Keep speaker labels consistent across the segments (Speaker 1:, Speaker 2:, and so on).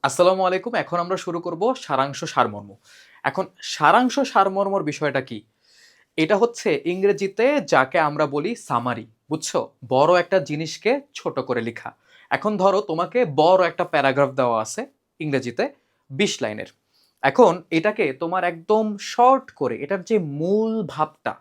Speaker 1: আসসালামু আলাইকুম। এখন আমরা শুরু করব সারাংশ সারমর্ম। এখন সারাংশ সারমর্মর বিষয়টা কি? এটা হচ্ছে ইংরেজিতে যাকে আমরা বলি সামারি, বুঝছো? বড় একটা জিনিসকে ছোট করে লিখা। এখন ধরো তোমাকে বড় একটা প্যারাগ্রাফ দেওয়া আছে ইংরেজিতে ২০ লাইনের। এখন এটাকে তোমার একদম শর্ট করে এটার যে মূল ভাবটা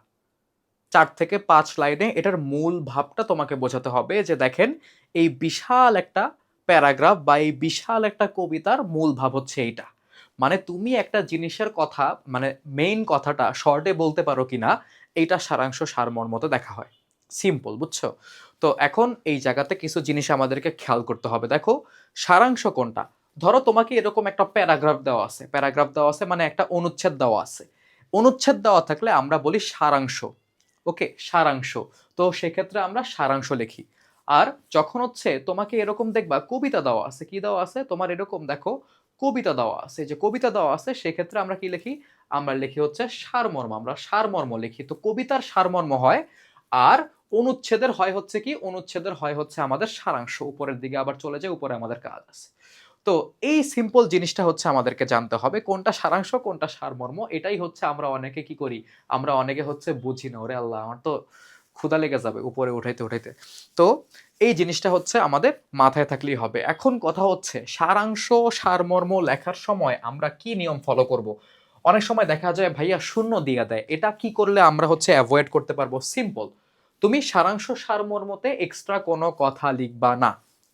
Speaker 1: ৪ থেকে ৫ লাইনে এটার মূল ভাবটা তোমাকে বোঝাতে হবে যে দেখেন এই বিশাল একটা প্যারাগ্রাফ বা এই বিশাল একটা কবিতার মূল ভাব হচ্ছে এইটা। মানে তুমি একটা জিনিসের কথা মানে মেইন কথাটা শর্টে বলতে পারো কিনা এইটা সারাংশ সারমর্মতে দেখা হয়। সিম্পল, বুঝছো? তো এখন এই জায়গাতে কিছু জিনিস আমাদেরকে খেয়াল করতে হবে। দেখো সারাংশ কোনটা? ধরো তোমাকে এরকম একটা প্যারাগ্রাফ দেওয়া আছে। প্যারাগ্রাফ দেওয়া আছে মানে একটা অনুচ্ছেদ দেওয়া আছে। অনুচ্ছেদ দেওয়া থাকলে আমরা বলি সারাংশ। ওকে, সারাংশ। তো সেক্ষেত্রে আমরা সারাংশ লিখি। আর যখন হচ্ছে তোমাকে এরকম দেখবা কবিতা দেওয়া আছে, কি দেওয়া আছে তোমার এরকম দেখো কবিতা দেওয়া আছে, যে কবিতা দেওয়া আছে সেক্ষেত্রে আমরা কি লিখি? আমরা লিখি হচ্ছে সারমর্ম, আমরা সারমর্ম লিখি। তো কবিতার সারমর্ম হয়, আর অনুচ্ছেদের হয় হচ্ছে কি, অনুচ্ছেদের হয় হচ্ছে আমাদের সারাংশ। উপরের দিকে আবার চলে যায়, উপরে আমাদের কাজ আছে। তো এই সিম্পল জিনিসটা হচ্ছে আমাদেরকে জানতে হবে কোনটা সারাংশ কোনটা সারমর্ম। এটাই হচ্ছে আমরা অনেকে কি করি, আমরা অনেকে হচ্ছে বুঝি না। ওরে আল্লাহ, আমার তো ক্ষুধা লেগে যাবে উপরে উঠাইতে উঠাইতে। তো এই জিনিসটা হচ্ছে আমাদের মাথায় থাকলেই হবে। এখন কথা হচ্ছে সারাংশ সারমর্ম লেখার সময় আমরা কি নিয়ম ফলো করব? অনেক সময় দেখা যায় ভাইয়া শূন্য দিয়ে দেয়, এটা কি করলে আমরা হচ্ছে অ্যাভয়েড করতে পারবো? সিম্পল, তুমি সারাংশ সারমর্মতে এক্সট্রা কোনো কথা লিখবা না।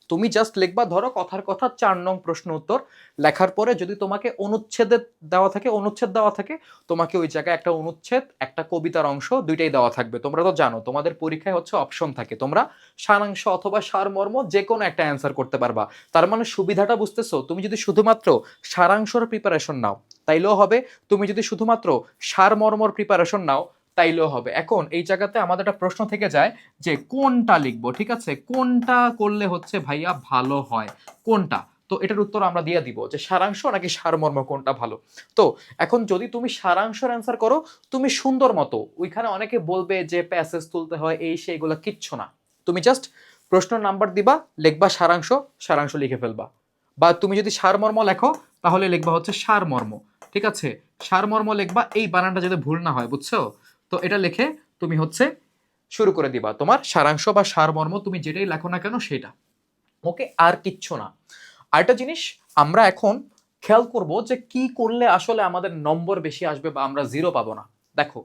Speaker 1: তুমি জাস্ট লিখবা ধরো কথার কথা ৪ নং প্রশ্ন উত্তর লেখার পরে যদি তোমাকে অনুচ্ছেদে দেওয়া থাকে, অনুচ্ছেদ দেওয়া থাকে, তোমাকে ওই জায়গায় একটা অনুচ্ছেদ একটা কবিতার অংশ দুইটাই দেওয়া থাকবে। তোমরা তো জানো তোমাদের পরীক্ষায় হচ্ছে অপশন থাকে, তোমরা সারাংশ অথবা সারমর্ম যে কোনো একটা অ্যান্সার করতে পারবা। তার মানে সুবিধাটা বুঝতেছো? তুমি যদি শুধুমাত্র সারাংশর প্রিপারেশন নাও তাইলেও হবে, তুমি যদি শুধুমাত্র সারমর্মর প্রিপারেশন নাও তাইলেও হবে। এখন এই জায়গাতে আমাদের একটা প্রশ্ন থেকে যায় যে কোনটা লিখবো, ঠিক আছে? কোনটা করলে হচ্ছে ভাইয়া ভালো হয়, কোনটা? তো এটার উত্তর আমরা দিয়ে দিব যে সারাংশ নাকি সারমর্ম কোনটা ভালো। তো এখন যদি তুমি সারাংশের অ্যান্সার করো, তুমি সুন্দর মতো ওইখানে অনেকে বলবে যে প্যাসেজ তুলতে হয় এই সেই, এগুলো কিচ্ছু না। তুমি জাস্ট প্রশ্ন নাম্বার দিবা, লিখবা সারাংশ, সারাংশ লিখে ফেলবা। বা তুমি যদি সারমর্ম লেখো তাহলে লিখবা হচ্ছে সারমর্ম, ঠিক আছে? সারমর্ম লিখবা, এই বানানটা যাতে ভুল না হয়, বুঝছো? তো এটা লিখে তুমি হচ্ছে শুরু করে দিবা তোমার সারাংশ বা সারমর্ম, তুমি যেটাই লেখো না কেন সেটা। ওকে, আর কিচ্ছু না। আরেকটা জিনিস আমরা এখন খেয়াল করব যে কি করলে আসলে আমাদের নম্বর বেশি আসবে বা আমরা জিরো পাবো না। দেখো,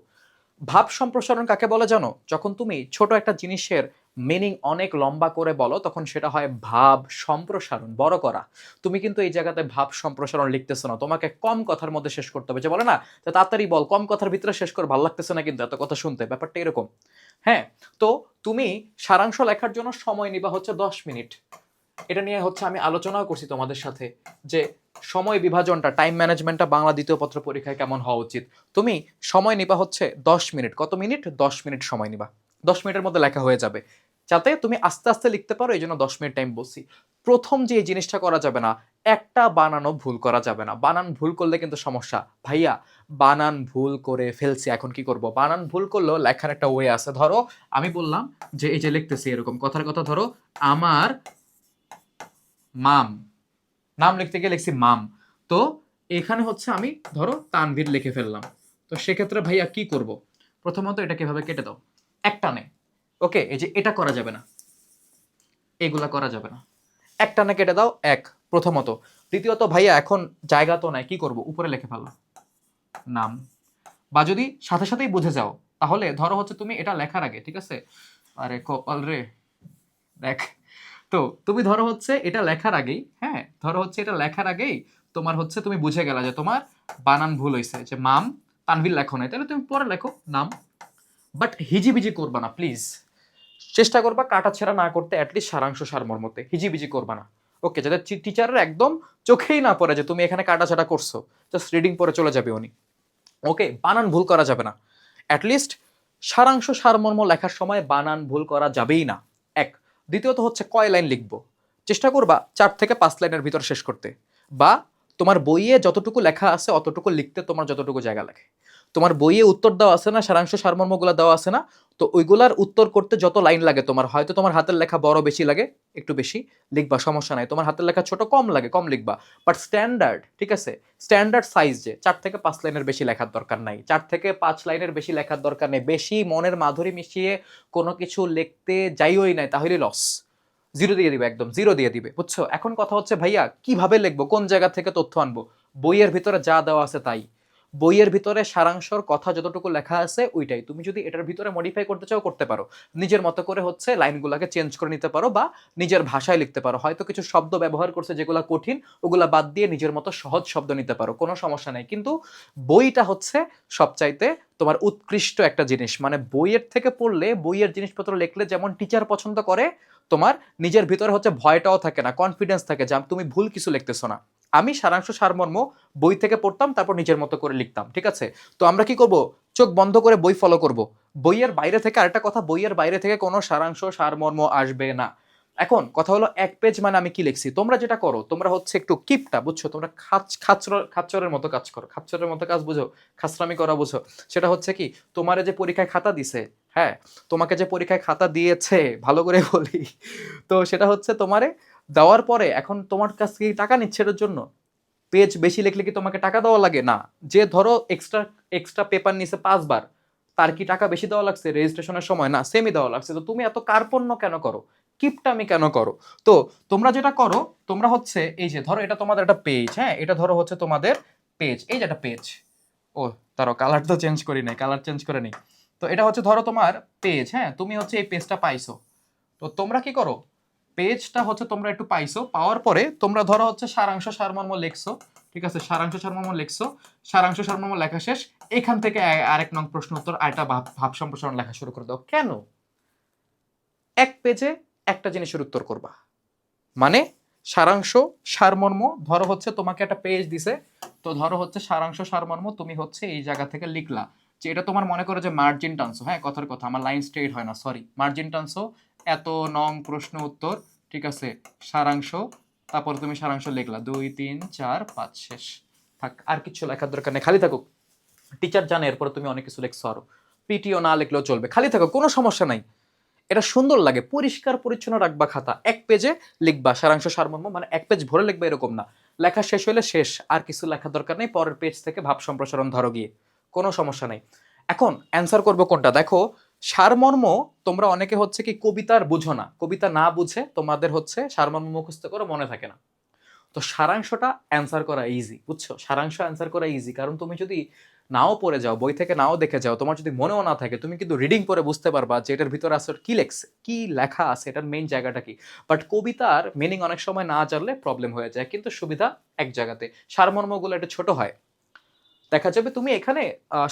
Speaker 1: ভাব সম্প্রসারণ কাকে বলে জানো? যখন তুমি ছোট একটা জিনিসের মিনিং অনেক লম্বা করে বলো তখন সেটা হয় ভাব সম্প্রসারণ, বড় করা। তুমি কিন্তু এই জায়গাতে ভাব সম্প্রসারণ লিখতেছো না, তোমাকে কম কথার মধ্যে শেষ করতে হবে। যে বলে না যে তাড়াতাড়ি বল, কম কথার ভিতরে শেষ কর, ভালো লাগতেছে না কিন্তু এত কথা শুনতে, ব্যাপারটা এরকম। হ্যাঁ, তো তুমি সারাংশ লেখার জন্য সময় নিবা হচ্ছে ১০ মিনিট। এটা নিয়ে হচ্ছে আমি আলোচনাও করছি তোমাদের সাথে যে সময় বিভাজনটা, টাইম ম্যানেজমেন্টটা বাংলা দ্বিতীয় পত্র পরীক্ষায় কেমন হওয়া উচিত। তুমি সময় নিবা হচ্ছে ১০ মিনিট। কত মিনিট? ১০ মিনিট সময় নিবা। ১০ মিনিটের মধ্যে লেখা হয়ে যাবে। যাতে তুমি আস্তে আস্তে লিখতে পারো এই জন্য ১০ মিনিট টাইম বলছি। প্রথম যে এই জিনিসটা করা যাবে না, একটা বানানও ভুল করা যাবে না। বানান ভুল করলে কিন্তু সমস্যা। ভাইয়া বানান ভুল করে ফেলছি, এখন কি করব? বানান ভুল করলেও লেখার একটা ওয়ে আছে। ধরো আমি বললাম যে এই যে লিখতেছি এরকম কথার কথা, ধরো আমার মাম, নাম লিখতে গিয়ে লিখছি মাম। তো এখানে হচ্ছে আমি ধরো তানভীর লিখে ফেললাম। তো সেক্ষেত্রে ভাইয়া কি করব? প্রথমত এটাকে এভাবে কেটে দাও একটানে। ওকে, এই যে এটা করা যাবে না, এগুলা করা যাবে না, একটানে কেটে দাও এক, প্রথমত। দ্বিতীয়ত ভাইয়া এখন জায়গা তো নাই, কি করব? উপরে লিখে ফেললাম নাম। বা যদি সাথে সাথেই বুঝে যাও তাহলে ধরো হচ্ছে তুমি এটা লেখার আগে, ঠিক আছে? আরে কপাল রে, দেখ। তো তুমি ধরো হচ্ছে এটা লেখার আগেই, হ্যাঁ, ধরো হচ্ছে এটা লেখার আগেই তোমার হচ্ছে তুমি বুঝে গেলা যে তোমার বানান ভুল হয়েছে, যে মাম তানভীর লেখো নাই, তাহলে তুমি পরে লেখো নাম। বাট হিজিবিজি করবা না প্লিজ। চেষ্টা করবা কাটা ছেঁড়া না করতে, অ্যাটলিস্ট সারাংশ সারমর্মতে হিজিবিজি করবা না। ওকে, যাতে টিচারের একদম চোখেই না পড়ে যে তুমি এখানে কাটা ছাড়া করছো, জাস্ট রিডিং পরে চলে যাবে উনি। ওকে, বানান ভুল করা যাবে না। অ্যাটলিস্ট সারাংশ সারমর্ম লেখার সময় বানান ভুল করা যাবেই না। এক। দ্বিতীয়ত হচ্ছে কয় লাইন লিখবো, চেষ্টা করবা ৪ থেকে ৫ লাইনের ভিতর শেষ করতে। বা তোমার বইয়ে যতটুকু লেখা আছে অতটুকু লিখতে তোমার যতটুকু জায়গা লাগে। তোমার বইয়ে উত্তর দেওয়া আছে না, সারাংশ সারমর্মগুলো দেওয়া আছে না, তো ওইগুলার উত্তর করতে যত লাইন লাগে তোমার, হয়তো তোমার হাতের লেখা বড় বেশি লাগে, একটু বেশি লিখবা, সমস্যা নাই। তোমার হাতের লেখা ছোট কম লাগে, কম লিখবা। বাট স্ট্যান্ডার্ড, ঠিক আছে, স্ট্যান্ডার্ড সাইজ যে 4 থেকে 5 লাইনের বেশি লেখার দরকার নাই, 4 থেকে 5 লাইনের বেশি লেখার দরকার নেই। বেশি মনের মাধুরী মিশিয়ে কোনো কিছু লিখতে যাইওই নাই, তাহলে লস। জিরো দিয়ে দিবে, একদম জিরো দিয়ে দিবে, বুঝছো? এখন কথা হচ্ছে ভাইয়া কিভাবে লিখবো, কোন জায়গা থেকে তথ্য আনবো? বইয়ের ভিতরে যা দেওয়া আছে তাই। বইয়ের ভিতরে সারাংশর কথা যতটুকু লেখা আছে ওইটাই। তুমি যদি এটার ভিতরে মডিফাই করতে চাও করতে পারো, নিজের মতো করে হচ্ছে লাইনগুলোকে চেঞ্জ করে নিতে পারো, বা নিজের ভাষায় লিখতে পারো। হয়তো কিছু শব্দ ব্যবহার করছে যেগুলো কঠিন, ওগুলা বাদ দিয়ে নিজের মতো সহজ শব্দ নিতে পারো, কোনো সমস্যা নেই। কিন্তু বইটা হচ্ছে সবচাইতে তোমার উৎকৃষ্ট একটা জিনিস। মানে বইয়ের থেকে পড়লে, বইয়ের জিনিসপত্র লিখলে যেমন টিচার পছন্দ করে, তোমার নিজের ভিতরে হচ্ছে ভয়টাও থাকে না, কনফিডেন্স থাকে যে তুমি ভুল কিছু লিখতেছো না। আমি সারাংশ সারমর্ম বই থেকে পড়তাম, তারপর নিজের মতো করে লিখতাম, ঠিক আছে? তো আমরা কি করব, চোখ বন্ধ করে বই ফলো করব। বইয়ের বাইরে থেকে, আরেকটা কথা, বইয়ের বাইরে থেকে কোনো সারাংশ সারমর্ম আসবে না। এখন কথা হলো 1 পেজ মানে আমি কি লিখছি। তোমরা যেটা করো, তোমরা হচ্ছে একটু কিপটা, বুঝছো? তোমরা খাচ্চরের মতো কাজ করো, খাচ্চরের মতো কাজ বুঝো, খাসরামি করা বুঝো। সেটা হচ্ছে কি, তোমারে যে পরীক্ষায় খাতা দিছে, হ্যাঁ, তোমাকে যে পরীক্ষায় খাতা দিয়েছে, ভালো করে বলি, তো সেটা হচ্ছে তোমারে দেওয়ার পরে এখন তোমার কাছ থেকে টাকা নিচ্ছে এর জন্য। পেজ বেশি লিখলে কি তোমাকে টাকা দেওয়া লাগে? না। যে ধরো এক্সট্রা এক্সট্রা পেপার নিছে 5 বার, তার কি টাকা বেশি দেওয়া লাগছে রেজিস্ট্রেশনের সময়? না, সেমই দেওয়া লাগছে। তো তুমি এত কার্পণ্য কেন করো, কিপটামি কেন করো? তো তোমরা যেটা করো, তোমরা হচ্ছে এই যে ধরো এটা তোমাদের একটা পেজ, হ্যাঁ, এটা ধরো হচ্ছে তোমাদের পেজ, এই যে একটা পেজ। ও, তারও কালার তো চেঞ্জ করি নাই, কালার চেঞ্জ করে নিই। তো এটা হচ্ছে ধরো তোমার পেজ, হ্যাঁ, তুমি হচ্ছে এই পেজটা পাইছো। তো তোমরা কি করো, পেজটা হচ্ছে তোমরা একটু পাইছো, পাওয়ার পরে তোমরা ধরো হচ্ছে সারাংশ সারমর্ম লিখছো, ঠিক আছে, সারাংশ সারমর্ম লিখছো। সারাংশ সারমর্ম লেখা শেষ, এখান থেকে আরেক নং প্রশ্ন উত্তর, আরেকটা ভাব সম্প্রসারণ লেখা শুরু করে দাও। কেন? 1 পেজে একটা জিনিসের উত্তর করবা, মানে সারাংশ সারমর্ম। ধরো হচ্ছে তোমাকে একটা পেজ দিছে, তো ধরো হচ্ছে সারাংশ সারমর্ম তুমি হচ্ছে এই জায়গা থেকে লিখলা, যে এটা তোমার মনে করো যে মার্জিন টানছো, হ্যাঁ, কথার কথা, আমার লাইন স্ট্রেট হয় না, সরি, মার্জিন টানছো, এত নং প্রশ্ন উত্তর, ঠিক আছে, সারাংশ, তারপর তুমি সারাংশ লিখলা, 2 3 4 5, শেষ। থাক, আর কিছু লেখার দরকার নেই, খালি থাকুক। টিচার জানে এরপরে তুমি অনেক কিছু লিখছো, আরো পিটিও না লিখলেও চলবে, খালি থাকো, কোনো সমস্যা নাই। এটা সুন্দর লাগে, পরিষ্কার পরিচ্ছন্ন রাখবা খাতা। 1 পেজে লিখবা সারাংশ সারমর্ম, মানে 1 পেজ ভরে লিখবা এরকম না। লেখা শেষ হলে শেষ, আর কিছু লেখার দরকার নেই, পরের পেজ থেকে ভাব সম্প্রসারণ ধরো গিয়ে, কোনো সমস্যা নেই। এখন অ্যান্সার করবো কোনটা, দেখো, সারমর্ম তোমরা অনেকে হচ্ছে কি কবিতার বুঝো না, কবিতা না বুঝে তোমাদের হচ্ছে সারমর্ম মুখস্থ করে মনে থাকে না। তো সারাংশটা অ্যান্সার করা ইজি, বুঝছো? সারাংশ অ্যান্সার করা ইজি, কারণ তুমি যদি নাও পড়ে যাও, বই থেকে নাও দেখে যাও, তোমার যদি মনেও না থাকে, তুমি কিন্তু রিডিং পরে বুঝতে পারবা যে এটার ভিতরে আসলে কি লেখছে, কি লেখা আছে, এটার মেইন জায়গাটা কি। বাট কবিতার মিনিং অনেক সময় না জানলে প্রবলেম হয়ে যায়, কিন্তু সুবিধা এক জায়গাতে, সারমর্মগুলো একটু ছোট হয়। দেখা যাবে তুমি এখানে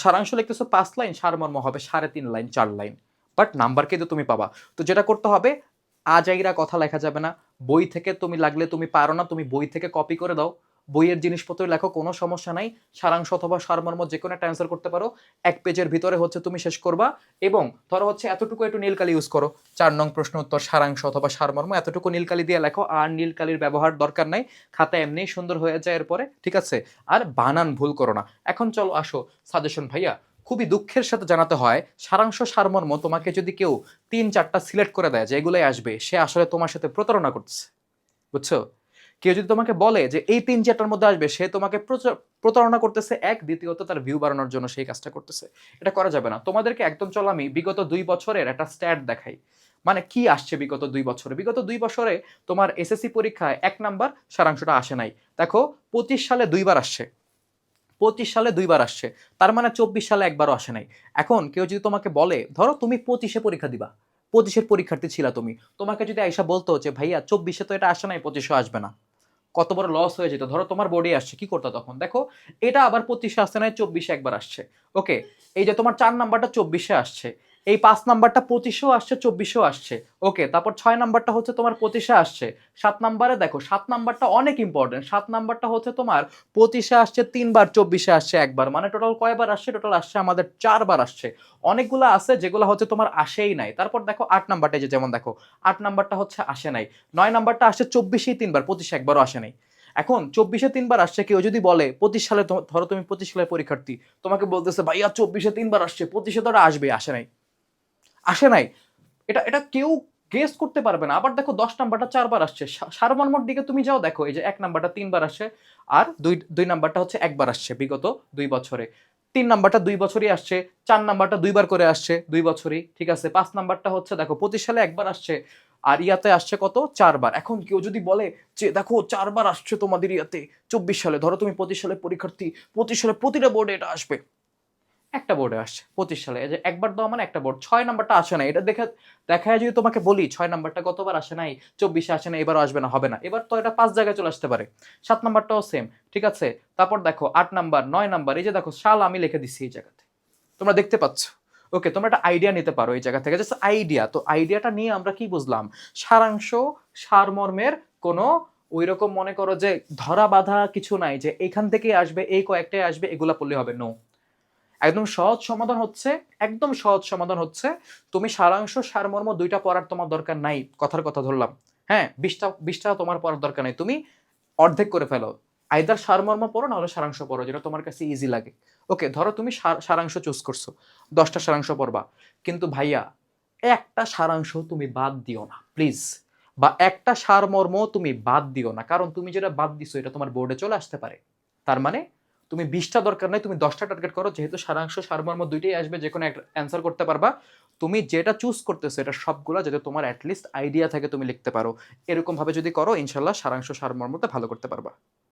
Speaker 1: সারাংশ লিখতেছো 5 লাইন, সারমর্ম হবে 3.5 লাইন 4 লাইন, বাট নাম্বার কিন্তু তুমি পাবা। তো যেটা করতে হবে, আজাইরা কথা লেখা যাবে না। বই থেকে তুমি লাগলে, তুমি পারো না, তুমি বই থেকে কপি করে দাও, বইয়ের জিনিসপত্র লেখো, কোনো সমস্যা নাই। সারাংশ অথবা সারমর্ম যে কোনো একটা অ্যান্সার করতে পারো, 1 পেজের ভিতরে হচ্ছে তুমি শেষ করবা। এবং ধরো হচ্ছে এতটুকু একটু নীলকালি ইউজ করো, 4 নং প্রশ্ন উত্তর সারাংশ অথবা সারমর্ম, এতটুকু নীলকালি দিয়ে লেখো, আর নীলকালির ব্যবহার দরকার নাই, খাতা এমনিই সুন্দর হয়ে যায় এরপরে, ঠিক আছে? আর বানান ভুল করো না। এখন চলো আসো সাজেশন ভাইয়া, খুবই দুঃখের সাথে জানাতে হয়, সারাংশ সারমর্ম তোমাকে যদি কেউ 3 4টা সিলেক্ট করে দেয় যে এগুলোই আসবে, সে আসলে তোমার সাথে প্রতারণা করছে, বুঝছো? কেউ যদি তোমাকে বলে যে এই 3 4টার মধ্যে আসবে, সে তোমাকে প্রতারণা করতেছে, এক, দ্বিতীয়ত তার ভিউ বাড়ানোর জন্য সেই কাজটা করতেছে। এটা করা যাবে না। তোমাদেরকে একদম চলো আমি বিগত 2 বছরের একটা স্ট্যাট দেখাই, মানে কি আসছে বিগত 2 বছরে। বিগত 2 বছরে তোমার এসএসসি পরীক্ষায় 1 নাম্বার সারাংশটা আসে নাই। দেখো, 25 সালে 2 বার আসছে, 25 সালে 2 বার আসছে, তার মানে 24 সালে একবারও আসে নাই। এখন কেউ যদি তোমাকে বলে, ধরো তুমি 25-এ পরীক্ষা দিবা, 25-এর পরীক্ষার্থী ছিলা তুমি, তোমাকে যদি আইসা বলতো যে ভাইয়া 24-এ তো এটা আসে নাই, 25-এও আসবে না, কত বড় লস হয়ে যেত। ধরো তোমার বোর্ডে আসছে, কি করতো তখন? দেখো, এটা আবার 25-এ আসছে নাই, 24-এ একবার আসছে, ওকে, এই যে তোমার 4 নাম্বারটা 24-এ আসছে, এই 5 নাম্বারটা 25-এও আসছে, 24-এও আসছে, ওকে, তারপর 6 নাম্বারটা হচ্ছে তোমার 25-এ আসছে, 7 নাম্বারে দেখো, 7 নাম্বারটা অনেক ইম্পর্টেন্ট, 7 নাম্বারটা হচ্ছে তোমার 25-এ আসছে 3 বার, 24-এ আসছে একবার, মানে টোটাল কয়বার আসছে? টোটাল আসছে আমাদের 4 বার আসছে। অনেকগুলো আছে যেগুলো হচ্ছে তোমার আসেই নাই। তারপর দেখো 8 নাম্বারটা, যে যেমন দেখো 8 নাম্বারটা হচ্ছে আসে নাই, 9 নাম্বারটা আসছে 24-এই 3 বার, 25-এ একবারও আসে নাই। এখন 24-এ 3 বার আসছে, কেউ যদি বলে 25 সালে, ধরো তুমি 25 সালের পরীক্ষার্থী, তোমাকে বলতেছে ভাইয়া 24-এ 3 বার আসছে, 25-এ তো আসবে, আসে নাই, আসে নাই, এটা এটা কেউ গেস করতে পারবে না। আবার দেখো 10 নাম্বারটা 4 বার আসছে, সারমর্মর দিকে তুমি যাও, দেখো এই যে 1 নাম্বারটা 3 বার আসছে, আর দুই নাম্বারটা হচ্ছে 1 বার আসছে বিগত 2 বছরে, 3 নাম্বারটা 2 বছরই আসছে, 4 নাম্বারটা 2 বার করে আসছে 2 বছরই, ঠিক আছে। 5 নাম্বারটা হচ্ছে দেখো 25 সালে 1 বার আসছে, আর ইয়াতে আসছে কত, 4 বার। এখন কেউ যদি বলে যে দেখো 4 বার আসছে তোমাদের ইয়াতে 24 সালে, ধরো তুমি 25 সালে পরীক্ষার্থী, 25 সালে প্রতিটা বোর্ডে এটা আসবে, একটা বোর্ডে আসছে 25 সালে, এই যে 1 বার দেওয়া মানে একটা বোর্ড, 6 নাম্বারটা আসে না, এটা দেখায় যদি তোমাকে বলি 6 নাম্বারটা গতবার আসে নাই, 24-এ আসে না, এবারও আসবে না, হবে না, এবার তো এটা 5 জায়গায় চলে আসতে পারে। 7 নাম্বারটাও সেম, ঠিক আছে। তারপর দেখো 8 নাম্বার, 9 নাম্বার, এই যে দেখো সাল আমি লিখে দিচ্ছি এই জায়গাতে, তোমরা দেখতে পাচ্ছ। ওকে, তোমরা একটা আইডিয়া নিতে পারো এই জায়গা থেকে, জাস্ট আইডিয়া। তো আইডিয়াটা নিয়ে আমরা কি বুঝলাম, সারাংশ সারমর্মের কোনো ওই রকম মনে করো যে ধরা বাঁধা কিছু নাই যে এখান থেকে আসবে, এই কয়েকটাই আসবে, এগুলা পড়লে হবে, নো। একদম সহজ সমাধান হচ্ছে, একদম সহজ সমাধান হচ্ছে, তুমি সারাংশ সারমর্ম দুইটা পড়ার তোমার দরকার নাই, কথার কথা ধরলাম, হ্যাঁ, 20টা তোমার পড়ার দরকার নাই, তুমি অর্ধেক করে ফেলো, আইদার সারমর্ম পড়ো, নাহলে সারাংশ পড়ো, যেটা তোমার কাছে ইজি লাগে। ওকে, ধরো তুমি সারাংশ চুজ করছো, 10টা সারাংশ পড়বা, কিন্তু ভাইয়া একটা সারাংশ তুমি বাদ দিও না প্লিজ, বা একটা সারমর্ম তুমি বাদ দিও না, কারণ তুমি যেটা বাদ দিছো এটা তোমার বোর্ডে চলে আসতে পারে। তার মানে তুমি 20টা দরকার নাই, তুমি 10টা টার্গেট করো, যেহেতু সারাংশ সারমর্ম দুইটাই আসবে, যে কোনো একটা অ্যান্সার করতে পারবা। তুমি যেটা চুজ করতেছো এটা সবগুলা যাতে তোমার অ্যাটলিস্ট আইডিয়া থাকে, তুমি লিখতে পারো, এরকম ভাবে যদি করো ইনশাল্লাহ সারাংশ সারমর্মটা ভালো করতে পারবা।